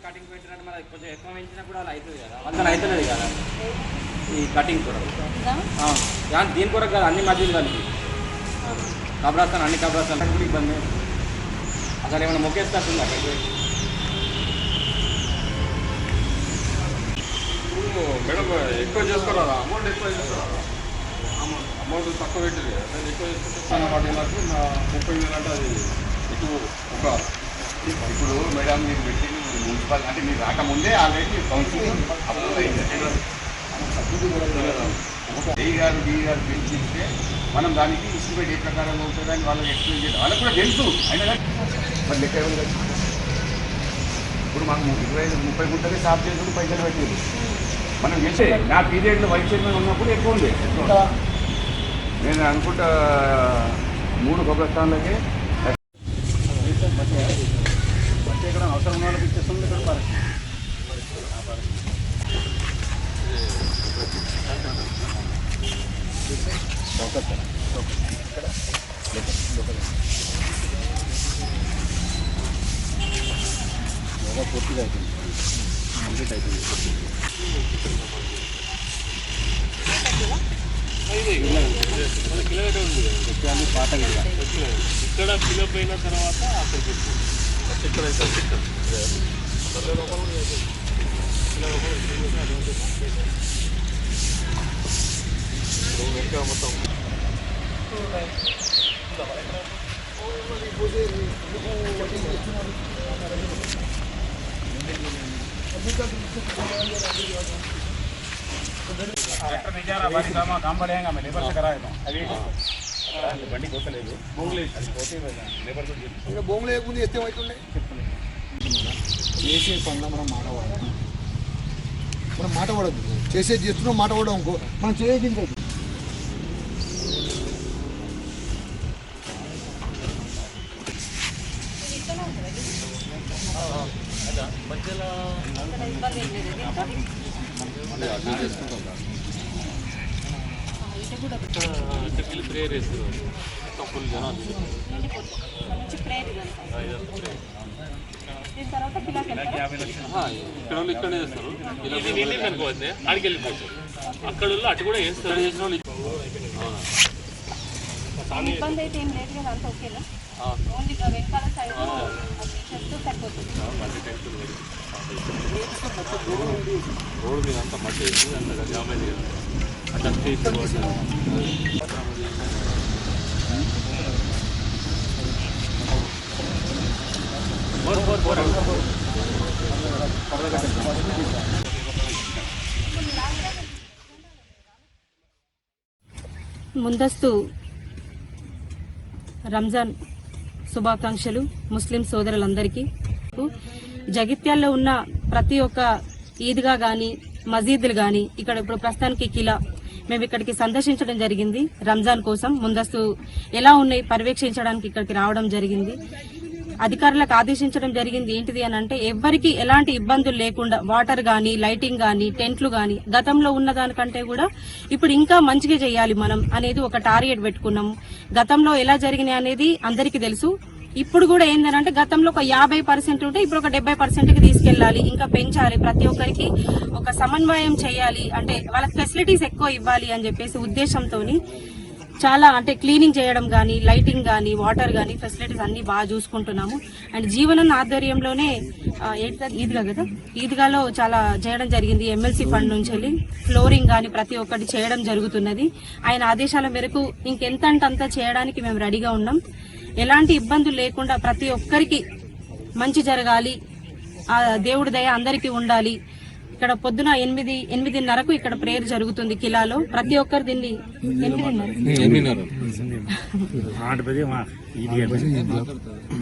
Cutting పెట్టినట్టు మరి కొంచెం ఎక్కువ పెంచినా కూడా అలా అవుతుంది కదా, అంత అవుతున్నది కదా ఈ కటింగ్ కూడా. దీని కొరకు కదా అన్ని మధ్యలో కలిపి కబ్రాస్తాను, అన్ని కబ్రాస్తాను కూడా ఇబ్బంది. అసలు ఏమైనా మొక్కేస్తుంది అక్కడికి మేడం ఎక్కువ చేసుకోరా, అమౌంట్ ఎక్కువ చేసుకోరా, అమౌంట్ తక్కువ పెట్టింది కదా, నేను ఎక్కువ చేసుకుంటే వాటి నాకు 30,000 అంటే అది ఎక్కువ ఒక. ఇప్పుడు మేడం మీరు పెట్టి మున్సిపల్ అంటే మీరు రాకముందే ఆల్రెడీ కౌన్సిలింగ్ అప్రూవ్ అయింది. డి గారు పెంచిస్తే మనం దానికి ఇస్టిమేట్ ఏ ప్రకారంగా ఉంటుందని వాళ్ళకి ఎక్స్ప్లెయిన్ చేయాలి. వాళ్ళకి కూడా తెలుసు అయినా మరి లెక్క ఏముంది. ఇప్పుడు మాకు 25-30 గుంటలే సాఫ్ చేసుకుని పైసలు పెట్టేది మనం చేసే. నా పీరియడ్లో వైస్ చైర్మన్ ఉన్నప్పుడు ఎక్కువ ఉంది. నేను అనుకుంటా 3 కబ్రస్థాన్లకే ఇక్కడ అవసరం ఉన్న వాళ్ళకి ఇచ్చేస్తుంది. ఇక్కడ పూర్తిగా అయిపోయింది, కంప్లీట్ అయిపోయింది. పాట ఇక్కడ ఫిలప్ అయిన తర్వాత అక్కడికి మొత్తం काम बढ़ेगा मैं लेबर से कराया था अभी బండి పోతలేదు బొంగులు అది పోతే లేబర్ ఇంకా బొంగులు లేకుండా ఎత్తే అవుతుండే చేసే పనులు మనం మాట పడద్దు. చేసేది చేస్తున్నాం, మాట పడడం అనుకో మనం చేసేది కాదు. ప్రేయర్ వేస్తున్నారు ఫుల్ జనాలు. ఇక్కడ వాళ్ళు ఇక్కడే చేస్తారు, అనుకోవచ్చు ఆడికి వెళ్ళిపోవచ్చు. అక్కడ వాళ్ళు అటు కూడా వేస్తారు. చేసిన వాళ్ళు రోడ్డు మీద అంతా మట్టి వేసి అంత డ్యామేజ్ అట్లా ముందస్తు రంజాన్ శుభాకాంక్షలు ముస్లిం సోదరులందరికీ. జగిత్యాల్లో ఉన్న ప్రతి ఒక్క ఈద్గా కానీ మసీదులు కానీ ఇక్కడ ఇప్పుడు ప్రస్తుతానికి కిలా మేము ఇక్కడికి సందర్శించడం జరిగింది. రంజాన్ కోసం ముందస్తు ఎలా ఉన్నాయి పర్యవేక్షించడానికి ఇక్కడికి రావడం జరిగింది. అధికారులకు ఆదేశించడం జరిగింది. ఏంటిది అని అంటే ఎవ్వరికి ఎలాంటి ఇబ్బందులు లేకుండా వాటర్ గానీ, లైటింగ్ గానీ, టెంట్లు గానీ గతంలో ఉన్న దానికంటే కూడా ఇప్పుడు ఇంకా మంచిగా చేయాలి మనం అనేది ఒక టార్గెట్ పెట్టుకున్నాము. గతంలో ఎలా జరిగినాయి అనేది అందరికీ తెలుసు. ఇప్పుడు కూడా ఏంటంటే గతంలో ఒక 50% ఉంటే ఇప్పుడు ఒక 70%కి తీసుకెళ్లాలి, ఇంకా పెంచాలి, ప్రతి ఒక్కరికి ఒక సమన్వయం చేయాలి, అంటే వాళ్ళకి ఫెసిలిటీస్ ఎక్కువ ఇవ్వాలి అని చెప్పేసి ఉద్దేశంతో చాలా అంటే క్లీనింగ్ చేయడం కానీ, లైటింగ్ కానీ, వాటర్ కానీ ఫెసిలిటీస్ అన్ని బాగా చూసుకుంటున్నాము. అండ్ జీవనం ఆధ్వర్యంలోనే ఈద్గా కదా, ఈద్గాలో చాలా చేయడం జరిగింది. ఎమ్మెల్సీ ఫండ్ నుంచి వెళ్ళి ఫ్లోరింగ్ కానీ ప్రతి ఒక్కటి చేయడం జరుగుతున్నది. ఆయన ఆదేశాల మేరకు ఇంకెంత అంటే అంత చేయడానికి మేము రెడీగా ఉన్నాం. ఎలాంటి ఇబ్బందులు లేకుండా ప్రతి ఒక్కరికి మంచి జరగాలి, ఆ దేవుడి దయ అందరికీ ఉండాలి. ఇక్కడ పొద్దున 8:30కు ఇక్కడ ప్రేయర్ జరుగుతుంది కిలాలో. ప్రతి ఒక్కరు దీన్ని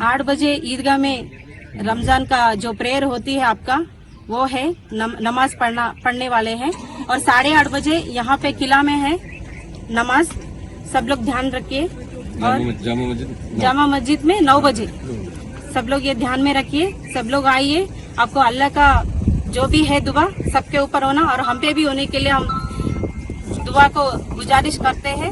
8 बजे ईदगाह में रमजान का जो प्रेयर होती है आपका वो है, नमाज पढ़ने वाले हैं। और 8:30 बजे यहाँ पे किला में है नमाज, सब लोग ध्यान रखिए। और जामा मस्जिद में 9 बजे सब लोग ये ध्यान में रखिए। सब लोग आइए, आपको अल्लाह का जो भी है दुआ सबके ऊपर होना और हम पे भी होने के लिए हम दुआ को गुजारिश करते हैं।